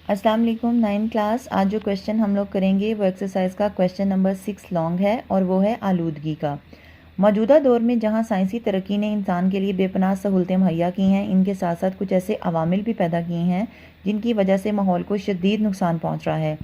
अस्सलाम वालेकुम 9 क्लास। आज जो क्वेश्चन हम लोग करेंगे वो एक्सरसाइज का क्वेश्चन नंबर 6 लॉन्ग है और वो है आलूदगी का। मौजूदा दौर में जहां साइंसी तरक्की ने इंसान के लिए बेपनाह सहूलतें मुहैया की हैं, इनके साथ साथ कुछ ऐसे अवामिल भी पैदा किए हैं जिनकी वजह से माहौल को शदीद नुकसान पहुँच रहा है।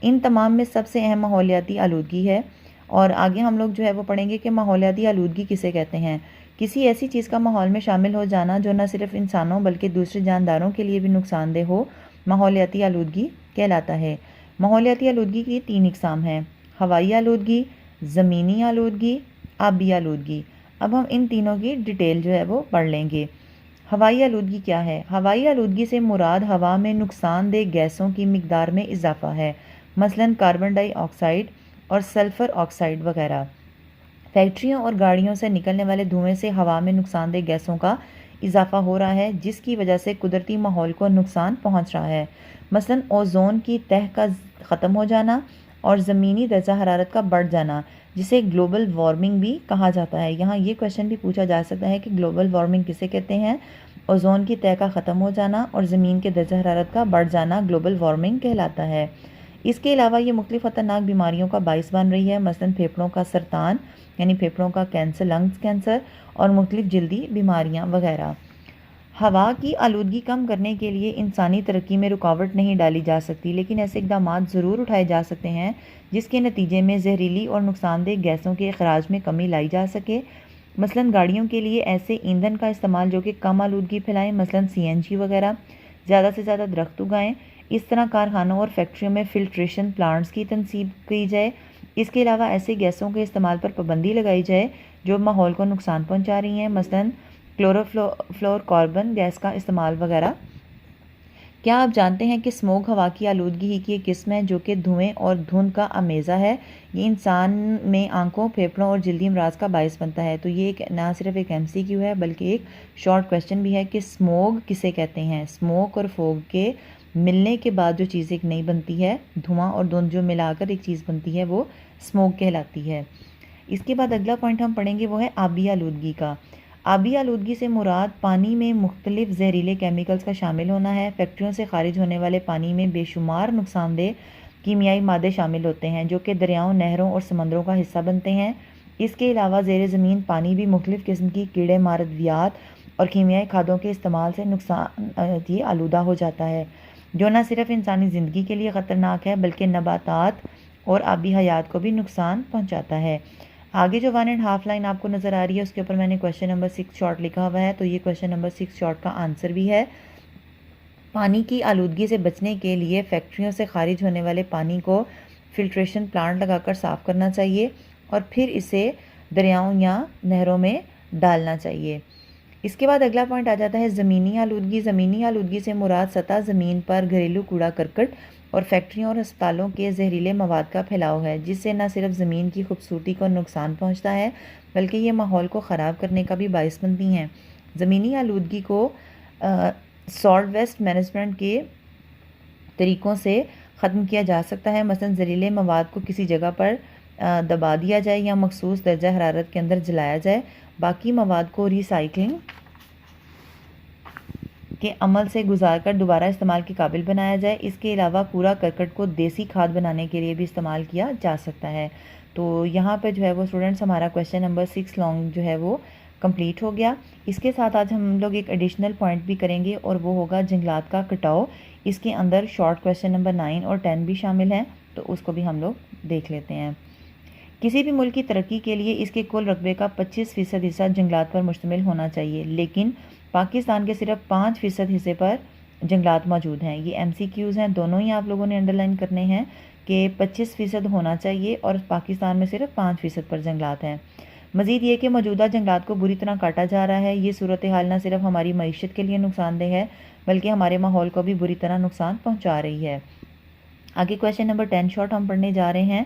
इन तमाम में सबसे अहम माहौलियाती आलूदगी है और आगे हम लोग जो है वो पढ़ेंगे कि माहौलियाती आलूदगी किसे कहते हैं। किसी ऐसी चीज़ का माहौल में शामिल हो जाना जो न सिर्फ इंसानों बल्कि दूसरे जानदारों के लिए भी नुकसानदेह हो, माहौलियाती आलूदगी कहलाता है। माहौलियाती आलूदगी की 3 इकसाम हैं: हवाई आलूदगी, ज़मीनी आलूदगी, आबी आलूदगी। अब हम इन तीनों की डिटेल जो है वो पढ़ लेंगे। हवाई आलूदगी क्या है? हवाई आलूदगी से मुराद हवा में नुकसानदेह गैसों की मिकदार में इजाफा है, मसलन कार्बन डाइऑक्साइड और सल्फ़र ऑक्साइड वगैरह। फैक्ट्रियों और गाड़ियों से निकलने वाले धुएं से हवा में नुकसानदेह गैसों का इजाफा हो रहा है, जिसकी वजह से कुदरती माहौल को नुकसान पहुंच रहा है, मसलन ओजोन की तह का ख़त्म हो जाना और ज़मीनी दर्जा हरारत का बढ़ जाना, जिसे ग्लोबल वार्मिंग भी कहा जाता है। यहाँ ये क्वेश्चन भी पूछा जा सकता है कि ग्लोबल वार्मिंग किसे कहते हैं। ओजोन की तह का ख़त्म हो जाना और ज़मीन के दर्जा हरारत का बढ़ जाना ग्लोबल वार्मिंग कहलाता है। इसके अलावा ये मुख्तलिफ़ ख़तरनाक बीमारियों का बाइस बन रही है, मसलन फेफड़ों का सरतान यानी फेफड़ों का कैंसर, लंग्स कैंसर और मुख्तलिफ़ जल्दी बीमारियां वगैरह। हवा की आलूदगी कम करने के लिए इंसानी तरक्की में रुकावट नहीं डाली जा सकती, लेकिन ऐसे इक़दाम ज़रूर उठाए जा सकते हैं जिसके नतीजे में जहरीली और नुकसानदेह गैसों के अखराज में कमी लाई जा सके। मसलन गाड़ियों के लिए ऐसे ईंधन का इस्तेमाल जो कि कम आलूदगी फैलाएं, मसलन CNG वगैरह। ज़्यादा से ज़्यादा दरख्त उगाएं। इस तरह कारखानों और फैक्ट्रियों में फ़िल्ट्रेशन प्लांट्स की तनसीब की जाए। इसके अलावा ऐसे गैसों के इस्तेमाल पर पाबंदी लगाई जाए जो माहौल को नुकसान पहुंचा रही हैं, मसलन क्लोरोफ्लोरकार्बन गैस का इस्तेमाल वगैरह। क्या आप जानते हैं कि स्मोक हवा की आलूदगी ही की एक किस्म है जो कि धुएं और धुंध का अमेज़ा है। ये इंसान में आंखों, फेफड़ों और जल्दी अमराज का बायस बनता है। तो ये ना सिर्फ एक MCQ है बल्कि एक शॉर्ट क्वेश्चन भी है कि स्मोक किसे कहते हैं। स्मोक और फोग के मिलने के बाद जो चीज़ एक नई बनती है, धुआं और धुंध जो मिलाकर एक चीज़ बनती है, वो स्मोक कहलाती है। इसके बाद अगला पॉइंट हम पढ़ेंगे वो है आबी आलूदगी का। आबी आलूदगी से मुराद पानी में मुख्तलिफ जहरीले केमिकल्स का शामिल होना है। फैक्ट्रियों से खारिज होने वाले पानी में बेशुमार नुकसानदेह कीमियाई मादे शामिल होते हैं जो कि दरियाओं, नहरों और समंदरों का हिस्सा बनते हैं। इसके अलावा ज़ेर ज़मीन पानी भी मुख्तलिफ किस्म की कीड़े मार अद्वियात और कीमियाई खादों के इस्तेमाल से नुकसान ये आलूदा हो जाता है, जो न सिर्फ इंसानी ज़िंदगी के लिए ख़तरनाक है बल्कि नबातात और आबी हयात को भी नुकसान पहुँचाता है। आगे जो 1.5 लाइन आपको नज़र आ रही है उसके ऊपर मैंने क्वेश्चन नंबर 6 शॉर्ट लिखा हुआ है, तो ये क्वेश्चन नंबर 6 शॉर्ट का आंसर भी है। पानी की आलूदगी से बचने के लिए फैक्ट्रियों से खारिज होने वाले पानी को फिल्ट्रेशन प्लांट लगाकर साफ़ करना चाहिए और फिर इसे दरियाओं या नहरों में डालना चाहिए। इसके बाद अगला पॉइंट आ जाता है ज़मीनी आलूदगी। ज़मीनी आलूदगी से मुराद सतह ज़मीन पर घरेलू कूड़ा करकट और फैक्ट्रियों और अस्पतालों के जहरीले मवाद का फैलाव है, जिससे न सिर्फ ज़मीन की खूबसूरती को नुकसान पहुंचता है बल्कि ये माहौल को ख़राब करने का भी बाइस बनती हैं। ज़मीनी आलूदगी को सॉल्ट वेस्ट मैनेजमेंट के तरीक़ों से ख़त्म किया जा सकता है, मसलन जहरीले मवाद को किसी जगह पर दबा दिया जाए या मखसूस दर्जा हरारत के अंदर जलाया जाए। बाकी मवाद को रिसाइकलिंग के अमल से गुजारकर दोबारा इस्तेमाल के काबिल बनाया जाए। इसके अलावा कूड़ा करकट को देसी खाद बनाने के लिए भी इस्तेमाल किया जा सकता है। तो यहाँ पे जो है वो स्टूडेंट्स हमारा क्वेश्चन नंबर 6 लॉन्ग जो है वो कंप्लीट हो गया। इसके साथ आज हम लोग एक एडिशनल पॉइंट भी करेंगे और वो होगा जंगलात का कटाव। इसके अंदर शॉर्ट क्वेश्चन नंबर 9 और 10 भी शामिल हैं, तो उसको भी हम लोग देख लेते हैं। किसी भी मुल्क की तरक्की के लिए इसके कुल रकबे का 25% हिस्सा जंगलात पर मुश्तमिल होना चाहिए, लेकिन पाकिस्तान के सिर्फ 5% हिस्से पर जंगलात मौजूद हैं। ये MCQs हैं, दोनों ही आप लोगों ने अंडरलाइन करने हैं कि 25% होना चाहिए और पाकिस्तान में सिर्फ 5% पर जंगलात हैं। मज़ीद ये कि मौजूदा जंगलात को बुरी तरह काटा जा रहा है। ये सूरत हाल न सिर्फ हमारी मईशत के लिए नुकसानदेह है बल्कि हमारे माहौल को भी बुरी तरह नुकसान पहुँचा रही है। आगे क्वेश्चन नंबर 10 शॉर्ट हम पढ़ने जा रहे हैं।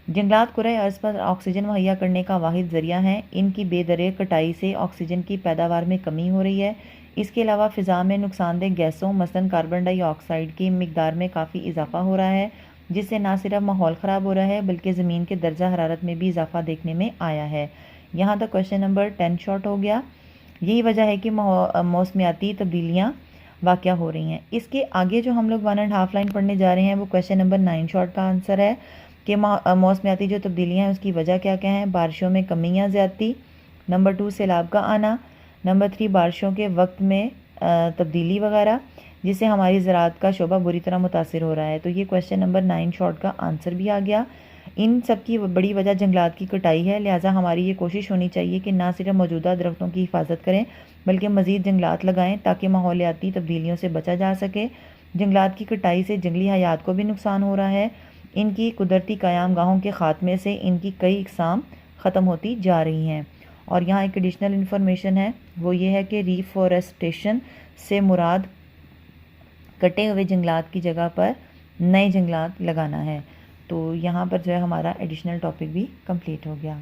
जंगलात कुरे अर्ज़ पर ऑक्सीजन मुहैया करने का वाहिद ज़रिया हैं। इनकी बेदरे कटाई से ऑक्सीजन की पैदावार में कमी हो रही है। इसके अलावा फ़िज़ा में नुकसानदेह गैसों मसलन कार्बन डाइऑक्साइड की मिकदार में काफ़ी इजाफा हो रहा है, जिससे न सिर्फ माहौल ख़राब हो रहा है बल्कि ज़मीन के दर्जा हरारत में भी इजाफा देखने में आया है। यहाँ तक क्वेश्चन नंबर 10 शॉर्ट हो गया। यही वजह है कि मौसमियाती तब्दीलियाँ واقع ہو رہی ہیں۔ اس کے آگے جو ہم لوگ 1.5 لائن پڑھنے جا رہے ہیں وہ کویشچن نمبر 9 شارٹ کا آنسر ہے کہ موسمیاتی جو تبدیلیاں ہیں اس کی وجہ کیا کیا ہیں۔ بارشوں میں کمی یا زیادتی، نمبر 2 سیلاب کا آنا، نمبر 3 بارشوں کے وقت میں تبدیلی وغیرہ جس سے ہماری زراعت کا شعبہ بری طرح متاثر ہو رہا ہے۔ تو یہ کویشچن نمبر 9 شارٹ کا آنسر بھی آ گیا۔ ان سب کی بڑی وجہ جنگلات کی کٹائی ہے، لہٰذا ہماری یہ کوشش ہونی چاہیے کہ نہ صرف موجودہ درختوں کی حفاظت کریں بلکہ مزید جنگلات لگائیں تاکہ ماحولیاتی تبدیلیوں سے بچا جا سکے۔ جنگلات کی کٹائی سے جنگلی حیات کو بھی نقصان ہو رہا ہے، ان کی قدرتی قیام گاہوں کے خاتمے سے ان کی کئی اقسام ختم ہوتی جا رہی ہیں۔ اور یہاں ایک ایڈیشنل انفارمیشن ہے، وہ یہ ہے کہ ریفورسٹیشن سے مراد کٹے ہوئے جنگلات کی جگہ پر نئے جنگلات لگانا ہے۔ تو یہاں پر جو ہے ہمارا ایڈیشنل ٹاپک بھی کمپلیٹ ہو گیا۔